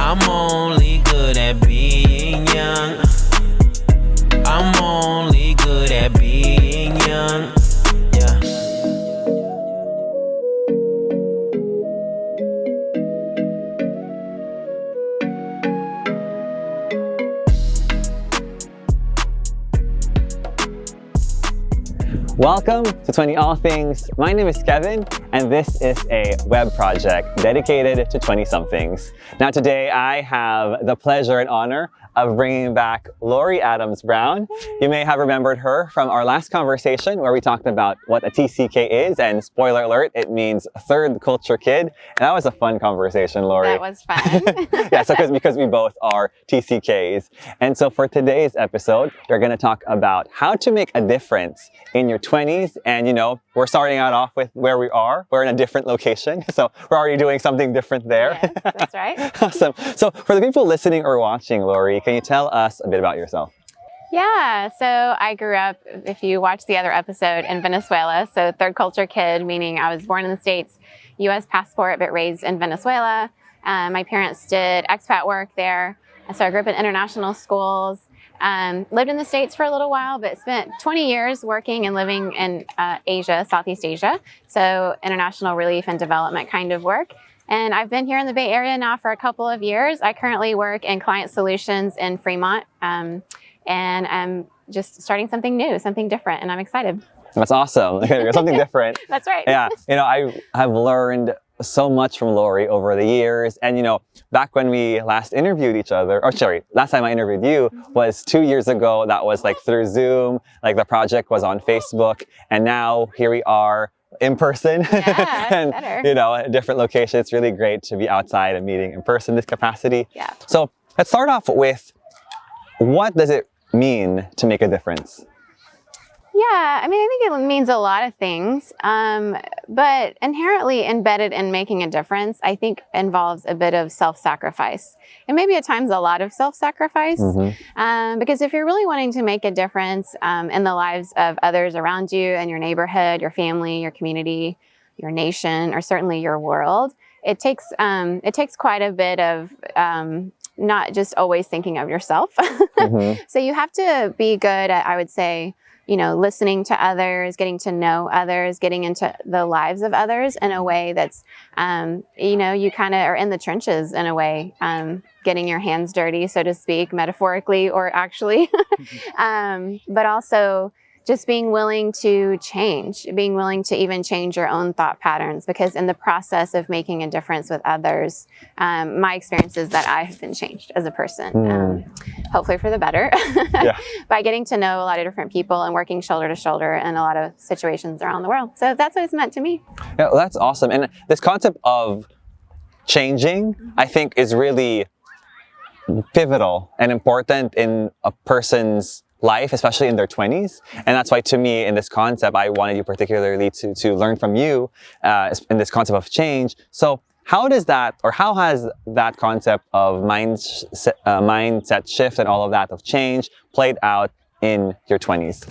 I'm only good at being young. I'm only good at being young. Yeah. Welcome to 20 All Things. My name is Kevin, and this is a web project dedicated to 20-somethings. Now today I have the pleasure and honor of bringing back Lori Adams-Brown. You may have remembered her from our last conversation where we talked about what a TCK is, and spoiler alert, it means third culture kid. And that was a fun conversation, Lori. That was fun. Yeah, so because we both are TCKs. And so for today's episode, we're going to talk about how to make a difference in your 20s. And, you know, we're starting out off with where we are. We're in a different location. So we're already doing something different there. Yes, that's right. Awesome. So for the people listening or watching, Lori, can you tell us a bit about yourself? Yeah, so I grew up, if you watch the other episode, in Venezuela. So third culture kid, meaning I was born in the States, U.S. passport, but raised in Venezuela. My parents did expat work there. So I grew up in international schools. Lived in the States for a little while, but spent 20 years working and living in Asia, Southeast Asia. So international relief and development kind of work. And I've been here in the Bay Area now for a couple of years. I currently work in client solutions in Fremont. And I'm just starting something new, something different, and I'm excited. That's awesome. Something different. That's right. Yeah. You know, I have learned so much from Lori over the years. And, you know, back when we last interviewed each other, or sorry, last time I interviewed you was 2 years ago. That was like through Zoom, like the project was on Facebook. And now here we are in person. Yeah, and, better. you know, a different location. It's really great to be outside and meeting in person in this capacity. Yeah. So let's start off with, what does it mean to make a difference? Yeah, I mean, I think it means a lot of things, but inherently embedded in making a difference, I think involves a bit of self-sacrifice, and maybe at times a lot of self-sacrifice, because if you're really wanting to make a difference in the lives of others around you and your neighborhood, your family, your community, your nation, or certainly your world, it takes quite a bit of not just always thinking of yourself. So you have to be good at, I would say, you know, listening to others, getting to know others, getting into the lives of others in a way that's, you know, you kind of are in the trenches in a way, getting your hands dirty, so to speak, metaphorically or actually, but also just being willing to change, being willing to even change your own thought patterns, because in the process of making a difference with others, my experience is that I have been changed as a person, hopefully for the better, by getting to know a lot of different people and working shoulder to shoulder in a lot of situations around the world. So that's what it's meant to me. Yeah, well, that's awesome. And this concept of changing, I think, is really pivotal and important in a person's life, especially in their 20s. And that's why, to me, in this concept, I wanted you particularly to learn from you in this concept of change. So how does that, or how has that concept of mindset shift and all of that of change played out in your 20s?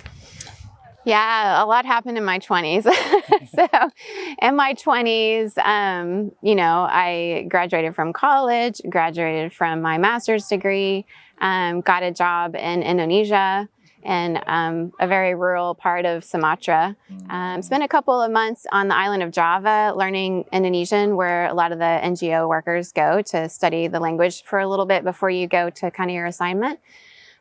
Yeah, a lot happened in my 20s. So in my 20s, you know, I graduated from college, graduated from my master's degree, got a job in Indonesia, in a very rural part of Sumatra. Spent a couple of months on the island of Java learning Indonesian, where a lot of the NGO workers go to study the language for a little bit before you go to kind of your assignment.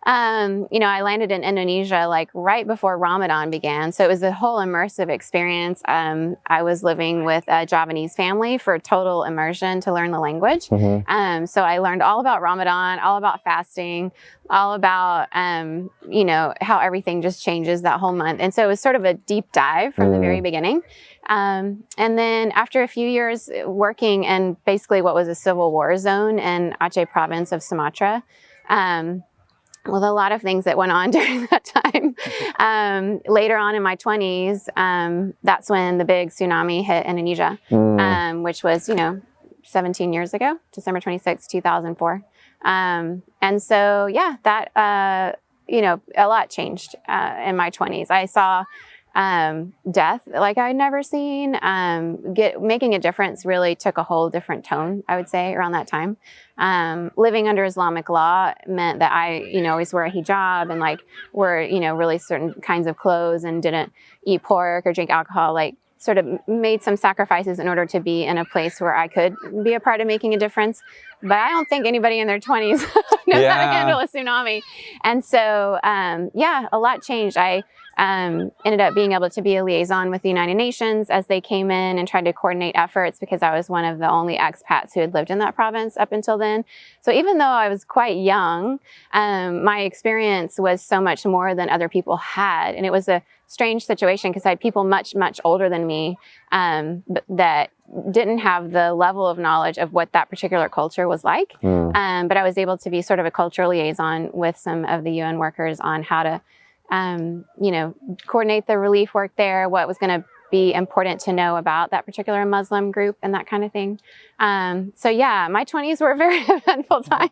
You know, I landed in Indonesia like right before Ramadan began. So it was a whole immersive experience. I was living with a Javanese family for total immersion to learn the language. So I learned all about Ramadan, all about fasting, all about, you know, how everything just changes that whole month. And so it was sort of a deep dive from the very beginning. And then after a few years working in basically what was a civil war zone in Aceh province of Sumatra, with a lot of things that went on during that time. Later on in my 20s, that's when the big tsunami hit Indonesia, which was, you know, 17 years ago, December 26, 2004. And so, yeah, that, you know, a lot changed in my 20s. I saw death like I'd never seen. Making a difference really took a whole different tone, I would say, around that time. Living under Islamic law meant that I, always wore a hijab and like wore, really certain kinds of clothes and didn't eat pork or drink alcohol, like sort of made some sacrifices in order to be in a place where I could be a part of making a difference. But I don't think anybody in their 20s knows how to handle a tsunami. And so, a lot changed. I ended up being able to be a liaison with the United Nations as they came in and tried to coordinate efforts, because I was one of the only expats who had lived in that province up until then. So even though I was quite young, my experience was so much more than other people had. And it was a strange situation because I had people much, much older than me that didn't have the level of knowledge of what that particular culture was like. But I was able to be sort of a cultural liaison with some of the UN workers on how to coordinate the relief work there, what was going to be important to know about that particular Muslim group and that kind of thing. My 20s were a very eventful time.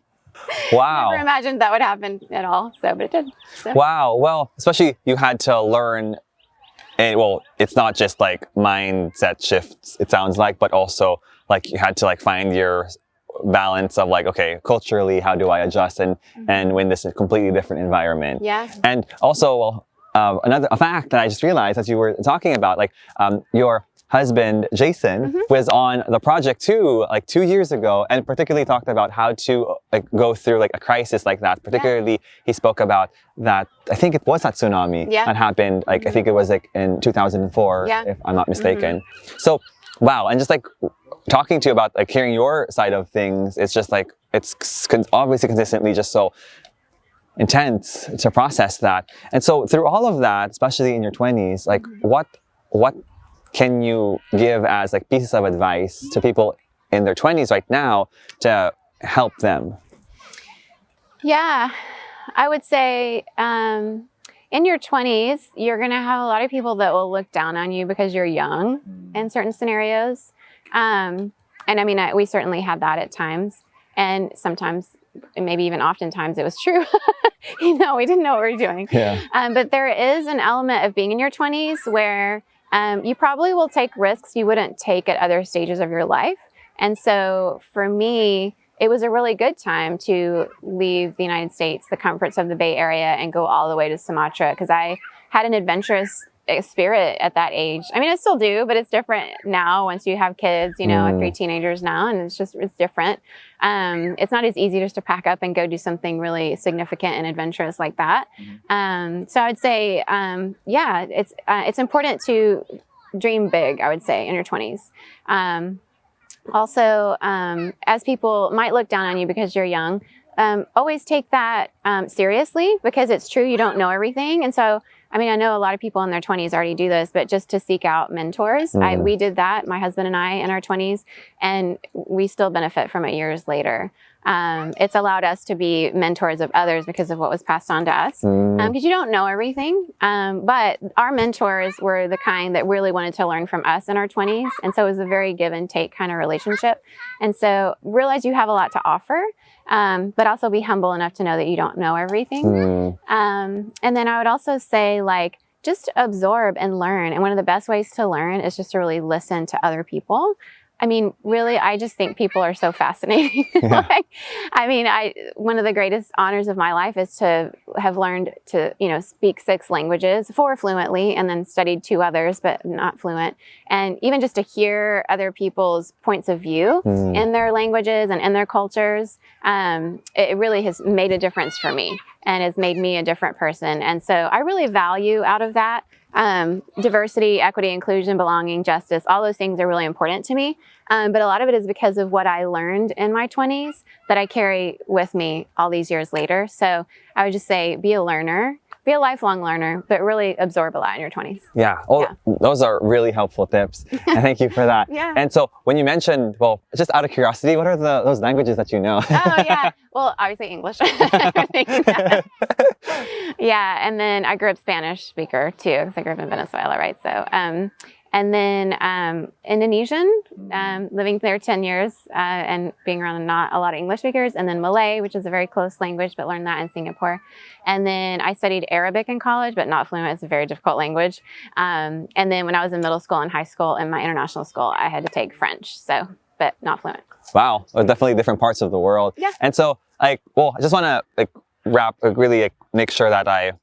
Wow. Never imagined that would happen at all. But it did. So. Wow. Well, especially you had to learn, and it's not just like mindset shifts, it sounds like, but also like you had to like find your balance of like, okay, culturally, how do I adjust and when this is a completely different environment. Yeah. And also, a fact that I just realized as you were talking about, like your husband, Jason, was on the project too, like 2 years ago, and particularly talked about how to go through like a crisis like that. Particularly, he spoke about that, I think it was that tsunami that happened, like I think it was like in 2004, if I'm not mistaken. So, wow, and just like talking to you about like hearing your side of things, it's just like, it's obviously consistently just so intense to process that. And so through all of that, especially in your 20s, like what can you give as like pieces of advice to people in their 20s right now to help them? Yeah, I would say in your 20s, you're going to have a lot of people that will look down on you because you're young in certain scenarios. And I mean, we certainly had that at times. And sometimes, maybe even oftentimes, it was true. We didn't know what we were doing. But there is an element of being in your 20s where you probably will take risks you wouldn't take at other stages of your life. And so for me, it was a really good time to leave the United States, the comforts of the Bay Area, and go all the way to Sumatra, because I had an adventurous spirit at that age. I mean, I still do, but it's different now once you have kids, I have 3 teenagers now, and it's different. It's not as easy just to pack up and go do something really significant and adventurous like that. So I would say, it's important to dream big, I would say, in your 20s. Also, as people might look down on you because you're young, always take that seriously, because it's true, you don't know everything. And so, I mean, I know a lot of people in their 20s already do this, but just to seek out mentors. We did that, my husband and I, in our 20s, and we still benefit from it years later. It's allowed us to be mentors of others because of what was passed on to us. Because you don't know everything. But our mentors were the kind that really wanted to learn from us in our 20s. And so it was a very give and take kind of relationship. And so realize you have a lot to offer, but also be humble enough to know that you don't know everything. And then I would also say, like, just absorb and learn. And one of the best ways to learn is just to really listen to other people. I mean, really, I just think people are so fascinating. One of the greatest honors of my life is to have learned to, speak 6 languages, 4 fluently, and then studied 2 others, but not fluent. And even just to hear other people's points of view in their languages and in their cultures, it really has made a difference for me and has made me a different person. And so I really value out of that. Diversity, equity, inclusion, belonging, justice, all those things are really important to me. But a lot of it is because of what I learned in my 20s that I carry with me all these years later. So I would just say, be a learner, be a lifelong learner, but really absorb a lot in your 20s. Those are really helpful tips. And thank you for that. And so when you mentioned, just out of curiosity, what are those languages that you know? Well, obviously English. And then I grew up Spanish speaker too, because I grew up in Venezuela, right? So, And then Indonesian, living there 10 years and being around not a lot of English speakers. And then Malay, which is a very close language, but learned that in Singapore. And then I studied Arabic in college, but not fluent. It's a very difficult language. And then when I was in middle school and high school in my international school, I had to take French, but not fluent. Wow, definitely different parts of the world. Yeah. And so, I just want to really make sure that I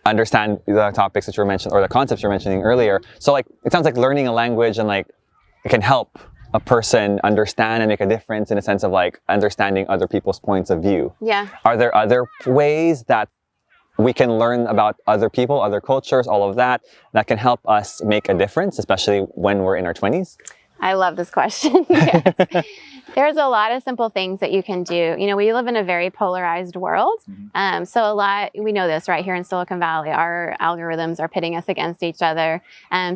understand the topics that you were mentioning or the concepts you were mentioning earlier. So, it sounds like learning a language and it can help a person understand and make a difference in a sense of understanding other people's points of view. Yeah. Are there other ways that we can learn about other people, other cultures, all of that can help us make a difference, especially when we're in our 20s? I love this question. Yes. There's a lot of simple things that you can do. We live in a very polarized world. So we know this right here in Silicon Valley, our algorithms are pitting us against each other.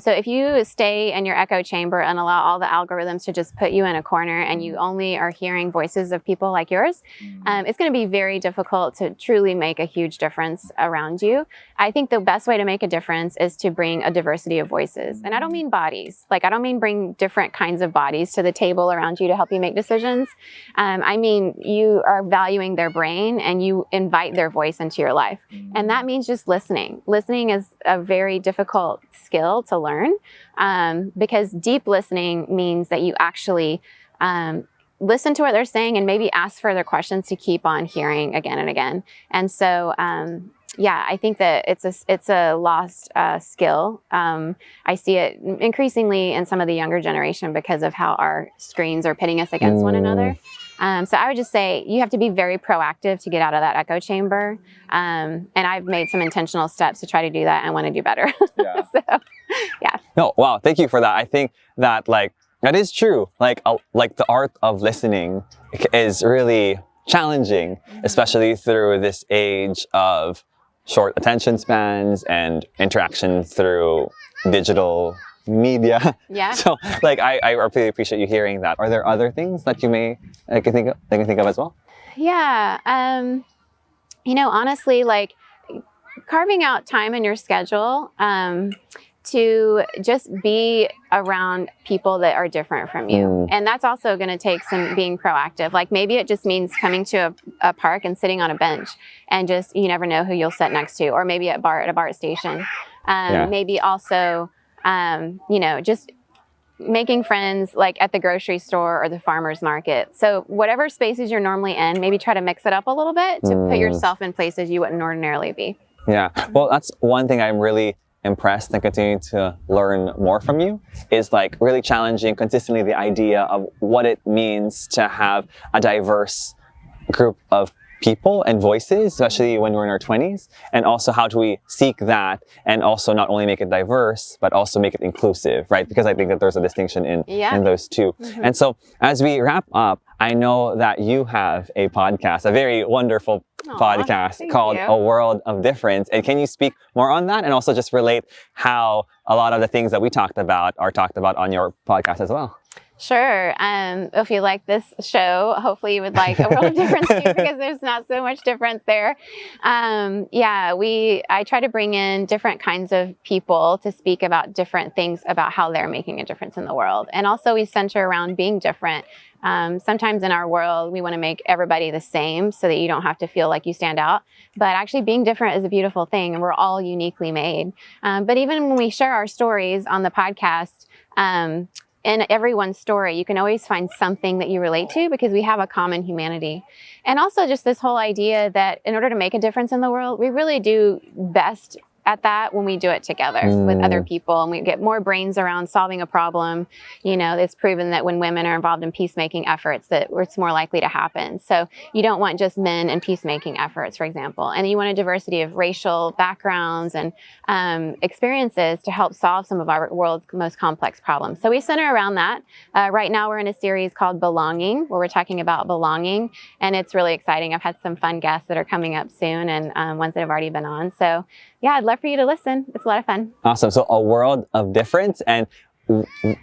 So if you stay in your echo chamber and allow all the algorithms to just put you in a corner and you only are hearing voices of people like yours, it's going to be very difficult to truly make a huge difference around you. I think the best way to make a difference is to bring a diversity of voices. And I don't mean bodies. I don't mean bring different kinds of bodies to the table around you to help you make decisions. I mean, you are valuing their brain and you invite their voice into your life. And that means just listening. Listening is a very difficult skill to learn because deep listening means that you actually listen to what they're saying and maybe ask further questions to keep on hearing again and again. And so, I think that it's a lost skill. I see it increasingly in some of the younger generation because of how our screens are pitting us against one another. So I would just say you have to be very proactive to get out of that echo chamber. And I've made some intentional steps to try to do that and want to do better. Yeah. So, yeah. No, wow, thank you for that. I think that that is true. The art of listening is really challenging, especially through this age of short attention spans and interaction through digital media. Yeah. So I really appreciate you hearing that. Are there other things that you can think of as well? Yeah. Honestly, carving out time in your schedule to just be around people that are different from you. And that's also going to take some being proactive. Maybe it just means coming to a park and sitting on a bench and just, you never know who you'll sit next to, or maybe at a BART station. Maybe also, just making friends at the grocery store or the farmer's market. So whatever spaces you're normally in, maybe try to mix it up a little bit to put yourself in places you wouldn't ordinarily be. Yeah. Well, that's one thing I'm really impressed and continue to learn more from you is really challenging consistently the idea of what it means to have a diverse group of people and voices, especially when we're in our 20s, and also how do we seek that and also not only make it diverse, but also make it inclusive, right? Because I think that there's a distinction in those two. And so as we wrap up, I know that you have a podcast, a very wonderful podcast called A World of Difference. And can you speak more on that and also just relate how a lot of the things that we talked about are talked about on your podcast as well? Sure. If you like this show, hopefully you would like A World of Difference too, because there's not so much difference there. I try to bring in different kinds of people to speak about different things about how they're making a difference in the world. And also we center around being different. Sometimes in our world, we want to make everybody the same so that you don't have to feel like you stand out. But actually being different is a beautiful thing, and we're all uniquely made. But even when we share our stories on the podcast, in everyone's story, you can always find something that you relate to because we have a common humanity. And also just this whole idea that in order to make a difference in the world, we really do best at that when we do it together with other people and we get more brains around solving a problem. It's proven that when women are involved in peacemaking efforts that it's more likely to happen. So you don't want just men in peacemaking efforts, for example, and you want a diversity of racial backgrounds and experiences to help solve some of our world's most complex problems. So we center around that. Right now we're in a series called Belonging, where we're talking about belonging, and it's really exciting. I've had some fun guests that are coming up soon and ones that have already been on. So yeah, I'd love for you to listen. It's a lot of fun. Awesome. So A World of Difference, and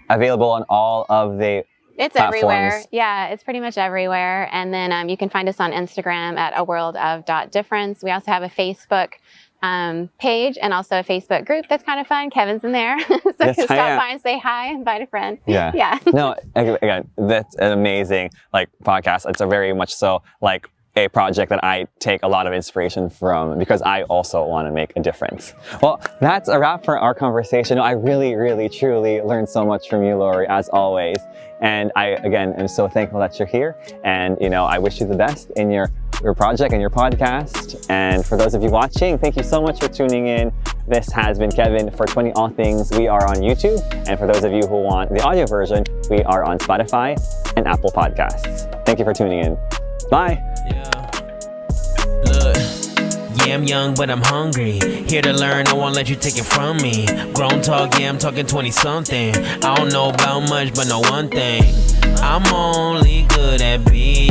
available on all of the It's platforms. everywhere. Yeah, it's pretty much everywhere. And then you can find us on Instagram at aworldof.difference. We also have a Facebook page and also a Facebook group that's kind of fun. Kevin's in there. So Yes, I stop am. by and say hi, invite a friend. Yeah. Yeah. No, again, that's an amazing podcast. It's a very much so a project that I take a lot of inspiration from because I also want to make a difference. Well, that's a wrap for our conversation. I really, really, truly learned so much from you, Lori, as always. And I, again, am so thankful that you're here. And, I wish you the best in your project and your podcast. And for those of you watching, thank you so much for tuning in. This has been Kevin for 20 All Things. We are on YouTube. And for those of you who want the audio version, we are on Spotify and Apple Podcasts. Thank you for tuning in. Bye. Yeah. Look. Yeah, I'm young, but I'm hungry. Here to learn, I won't let you take it from me. Grown talk, yeah, I'm talking 20-something. I don't know about much, but know one thing. I'm only good at being